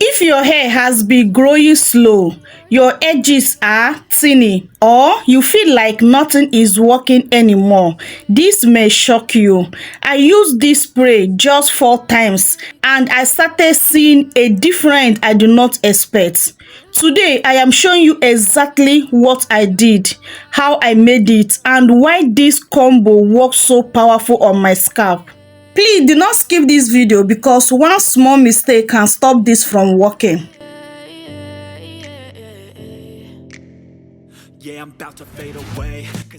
If your hair has been growing slow, your edges are thinning, or you feel like nothing is working anymore, this may shock you. I used this spray just 4 times and I started seeing a difference I do not expect. Today, I am showing you exactly what I did, how I made it, and why this combo works so powerful on my scalp. Please do not skip this video because one small mistake can stop this from working.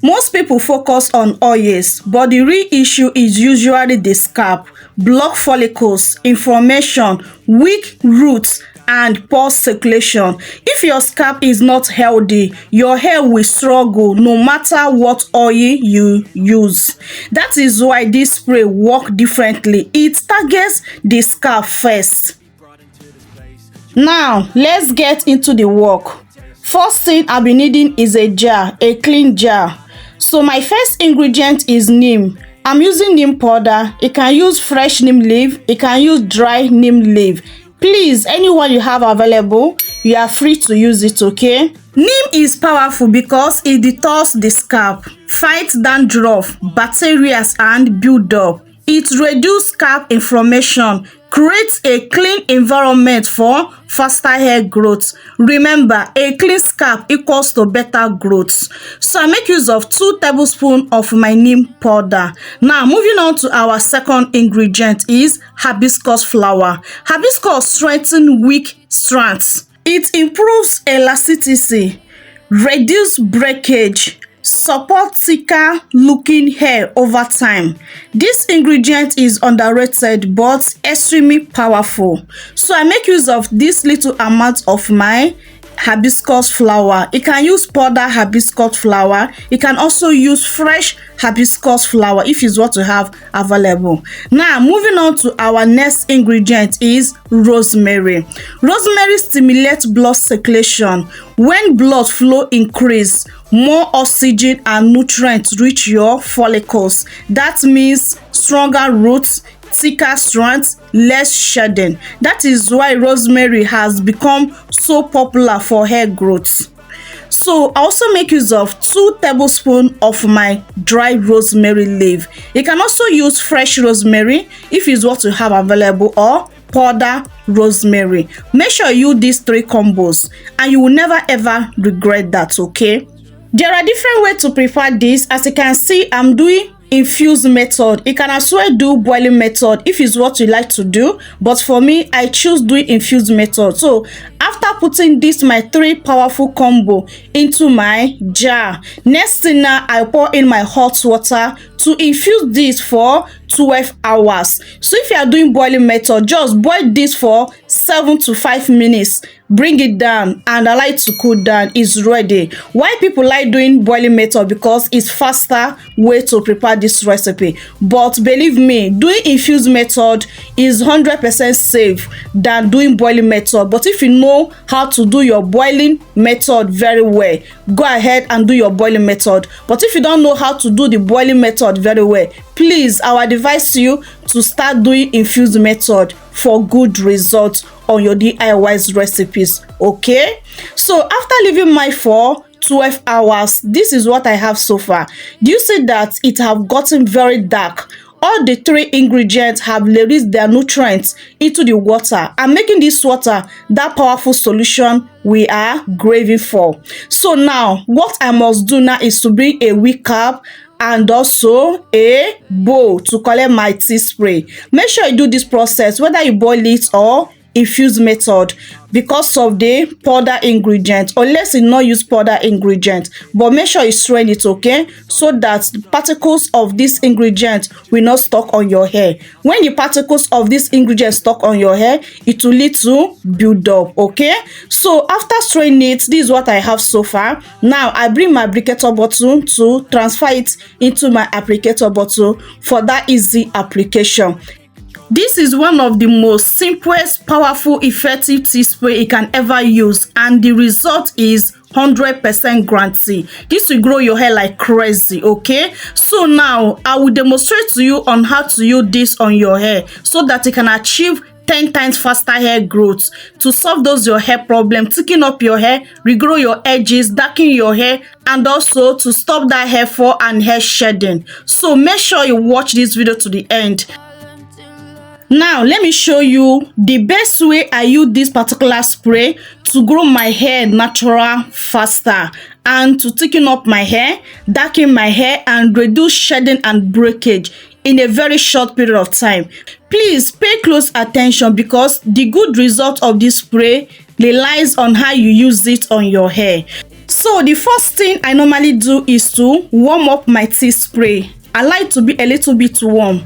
Most people focus on oils, but the real issue is usually the scalp, blocked follicles, inflammation, weak roots, and poor circulation. If your scalp is not healthy, your hair will struggle no matter what oil you use. That is why this spray works differently. It targets the scalp first. Now, let's get into the work. First thing I'll be needing is a jar, a clean jar. So my first ingredient is neem. I'm using neem powder. You can use fresh neem leaf. You can use dry neem leaf. Please, anyone you have available, you are free to use it, okay? Neem is powerful because it detoxifies the scalp, fights dandruff, bacteria, and build-up. It reduces scalp inflammation, creates a clean environment for faster hair growth. Remember, a clean scalp equals to better growth. So I make use of 2 tablespoons of my neem powder. Now, moving on to our second ingredient is hibiscus flower. Hibiscus strengthens weak strands. It improves elasticity, reduces breakage, support thicker looking hair over time. This ingredient is underrated but extremely powerful. So I make use of this little amount of my hibiscus flower. You can use powder hibiscus flower. You can also use fresh hibiscus flower if it's what you have available. Now, moving on to our next ingredient is rosemary. Rosemary stimulates blood circulation. When blood flow increase, more oxygen and nutrients reach your follicles. That means stronger roots, thicker strands, less shedding. That is why rosemary has become so popular for hair growth. So I also make use of 2 tablespoons of my dry rosemary leaf. You can also use fresh rosemary if it's what you have available, or powder rosemary. Make sure you use these 3 combos and you will never ever regret that, okay? There are different ways to prepare this. As you can see, I'm doing infused method. You can as well do boiling method if it's what you like to do, but for me, I choose doing infused method. So after putting this my 3 powerful combo into my jar, next thing now, I pour in my hot water to infuse this for 12 hours. So if you are doing boiling method, just boil this for 7 to 5 minutes. Bring it down and allow it to cool down. It's ready. Why people like doing boiling method? Because it's faster way to prepare this recipe. But believe me, doing infused method is 100% safe than doing boiling method. But if you know how to do your boiling method very well, go ahead and do your boiling method. But if you don't know how to do the boiling method very well, please, I would advise you to start doing infused method for good results on your DIY recipes, okay? So after leaving mine for 12 hours, this is what I have so far. Do you see that it have gotten very dark? All the 3 ingredients have released their nutrients into the water and making this water that powerful solution we are craving for. So now, what I must do now is to bring a wig cap and also a bowl to collect my tea spray. Make sure you do this process whether you boil it or infused method because of the powder ingredient, unless you not use powder ingredient, but make sure you strain it, okay, so that the particles of this ingredient will not stuck on your hair. When the particles of this ingredient stuck on your hair, it will lead to build up, okay? So after straining it, this is what I have so far. Now I bring my applicator bottle to transfer it into my applicator bottle for that easy application. This is one of the most simplest, powerful, effective tea spray you can ever use, and the result is 100% guarantee. This will grow your hair like crazy, okay? So now I will demonstrate to you on how to use this on your hair so that you can achieve 10 times faster hair growth, to solve those your hair problem, thickening up your hair, regrow your edges, darken your hair, and also to stop that hair fall and hair shedding. So make sure you watch this video to the end. Now let me show you the best way I use this particular spray to grow my hair natural faster and to thicken up my hair, darken my hair, and reduce shedding and breakage in a very short period of time. Please pay close attention because the good result of this spray relies on how you use it on your hair. So the first thing I normally do is to warm up my tea spray. I like to be a little bit warm.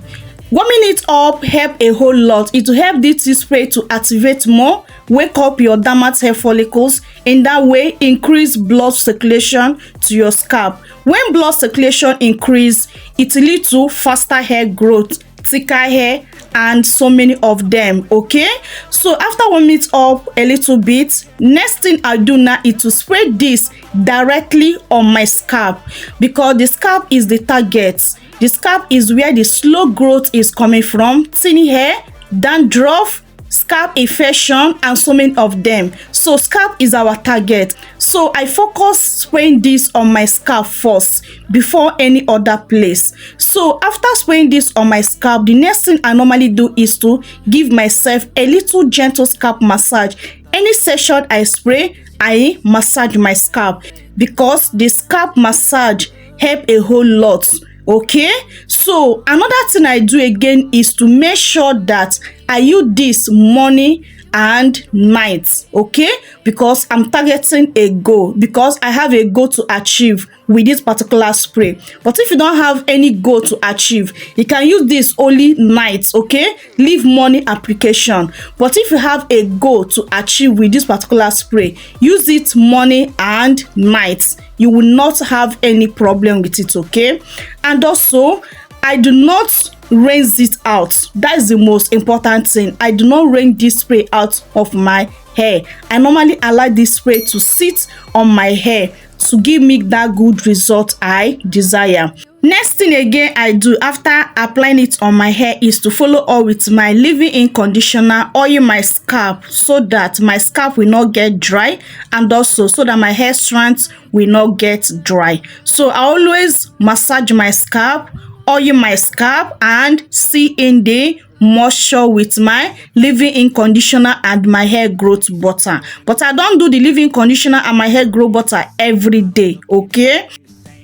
Warming it up help a whole lot. It will help this tea spray to activate more, wake up your dormant hair follicles. In that way, increase blood circulation to your scalp. When blood circulation increase, it leads to faster hair growth, thicker hair, and so many of them. Okay, so after warming it up a little bit, next thing I do now is to spray this directly on my scalp, because the scalp is the target. The scalp is where the slow growth is coming from, thinning hair, dandruff, scalp infection, and so many of them. So scalp is our target. So I focus spraying this on my scalp first before any other place. So after spraying this on my scalp, the next thing I normally do is to give myself a little gentle scalp massage. Any session I spray, I massage my scalp because the scalp massage help a whole lot. Okay, so another thing I do again is to make sure that I use this morning and night. Okay, because I'm targeting a goal, because I have a goal to achieve with this particular spray. But if you don't have any goal to achieve, you can use this only night. Okay, leave morning application. But if you have a goal to achieve with this particular spray, use it morning and night. You will not have any problem with it. Okay, and also I do not rinse it out. That is the most important thing. I do not rinse this spray out of my hair. I normally allow this spray to sit on my hair to give me that good result I desire. Next thing again I do after applying it on my hair is to follow up with my leave-in conditioner, oil my scalp so that my scalp will not get dry, and also so that my hair strands will not get dry. So I always massage my scalp, oil my scalp, and see in the moisture with my leave-in conditioner and my hair growth butter. But I don't do the leave-in conditioner and my hair growth butter every day. Okay,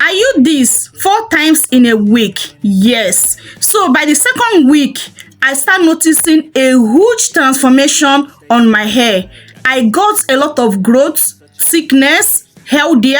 I use this 4 times in a week. Yes, so by the second week I start noticing a huge transformation on my hair. I got a lot of growth, thickness, healthier,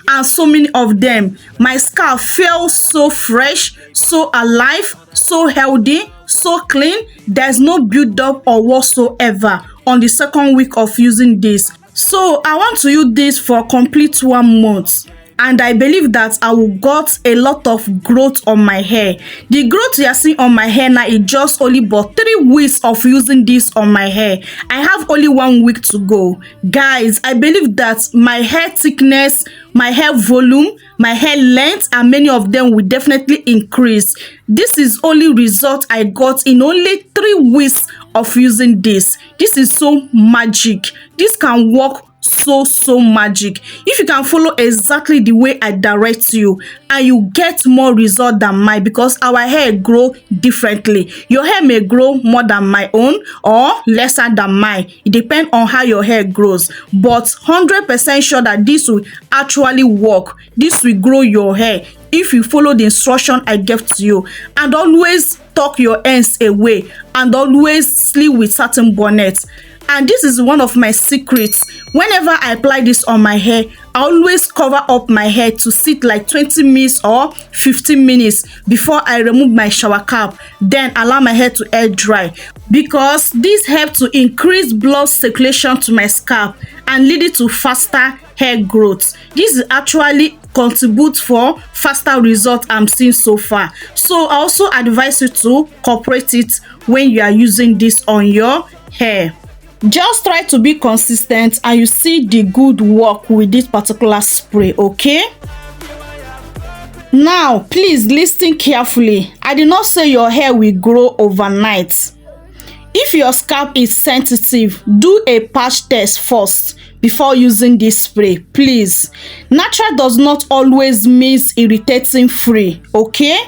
and so many of them. My scalp feels so fresh, so alive, so healthy, so clean. There's no build-up or whatsoever on the second week of using this. So I want to use this for complete 1 month, and I believe that I will got a lot of growth on my hair. The growth you are seeing on my hair now is just only about 3 weeks of using this on my hair. I have only 1 week to go. Guys, I believe that my hair thickness, my hair volume, my hair length, and many of them will definitely increase. This is only result I got in only 3 weeks of using this. This is so magic. This can work so magic if you can follow exactly the way I direct you, and you get more result than mine, because our hair grow differently. Your hair may grow more than my own or lesser than mine. It depends on how your hair grows, but 100% sure that this will actually work. This will grow your hair if you follow the instruction I gave to you. And always tuck your ends away, and always sleep with satin bonnets. And this is one of my secrets. Whenever I apply this on my hair, I always cover up my hair to sit like 20 minutes or 15 minutes before I remove my shower cap. Then allow my hair to air dry, because this helps to increase blood circulation to my scalp and lead it to faster hair growth. This is actually contribute for faster results I'm seeing so far. So I also advise you to incorporate it when you are using this on your hair. Just try to be consistent and you see the good work with this particular spray. Okay, now please listen carefully. I did not say your hair will grow overnight. if your scalp is sensitive, do a patch test first before using this spray, please. Natural does not always mean irritating free, okay?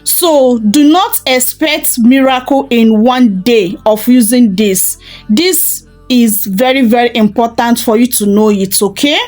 So do not expect miracle in one day of using this. This is very, very important for you to know it, okay?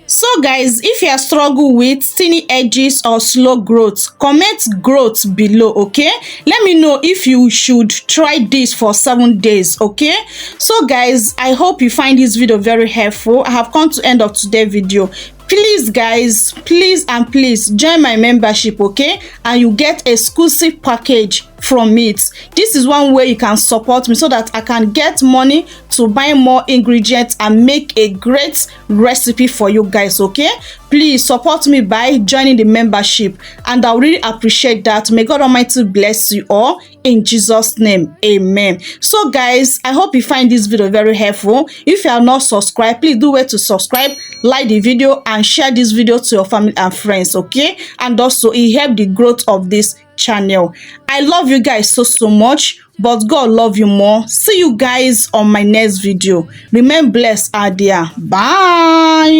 So guys, if you are struggling with thinny edges or slow growth, comment growth below, okay? Let me know if you should try this for 7 days, okay? So guys, I hope you find this video very helpful. I have come to end of today's video. Please guys, please and please join my membership, okay? And you get exclusive package from it. This is one way you can support me so that I can get money to buy more ingredients and make a great recipe for you guys, okay? Please support me by joining the membership, and I really appreciate that. May God Almighty bless you all in Jesus' name, amen. So guys, I hope you find this video very helpful. If you are not subscribed, please do wait to subscribe, like the video, and share this video to your family and friends, okay? And also it help the growth of this channel. I love you guys so much, but God love you more. See you guys on my next video. Remain blessed out there. Bye.